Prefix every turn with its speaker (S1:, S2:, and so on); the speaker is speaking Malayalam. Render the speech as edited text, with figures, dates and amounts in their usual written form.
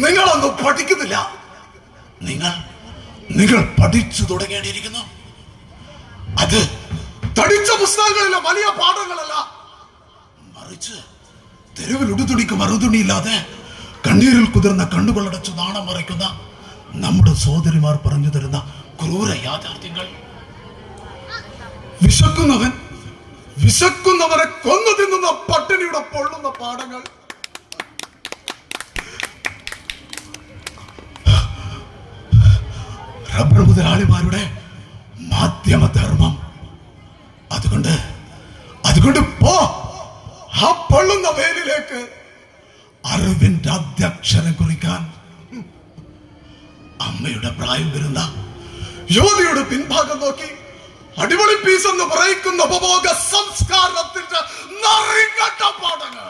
S1: നിങ്ങളൊന്നും പഠിക്കുന്നില്ല. നിങ്ങൾ പഠിച്ചു തുടങ്ങേണ്ടിയിരിക്കുന്നു. അത് തടിച്ച പുസ്തകങ്ങളിലെ വലിയ പാഠങ്ങളല്ല, മറിച്ച് തെരുവിൽ ഉടുതുണിക്ക് മറുതുണിയില്ലാതെ കണ്ണീരിൽ കുതിർന്ന കണ്ണുകളടച്ചു നാണം മറയ്ക്കുന്ന നമ്മുടെ സഹോദരിമാർ പറഞ്ഞു തരുന്ന ക്രൂര യാഥാർത്ഥ്യങ്ങൾ. വിശക്കുന്നവരെ കൊന്നു തിന്നുന്ന പട്ടിണിയുടെ പൊള്ളുന്ന പാഠങ്ങൾ. റബ്ബർ മുതലാളിമാരുടെ മാധ്യമധർമ്മം. അതുകൊണ്ട് പോ ആ പൊള്ളുന്ന വേലിലേക്ക് അറിവിന്റെ അധ്യക്ഷരം കുറിക്കാൻ. അമ്മയുടെ പ്രായം വരുന്ന യുവതിയുടെ പിൻഭാഗം നോക്കി അടിപൊളി പീസ് എന്ന് പറയിക്കുന്ന ഉപഭോഗ സംസ്കാരത്തിന്റെ പാഠങ്ങൾ.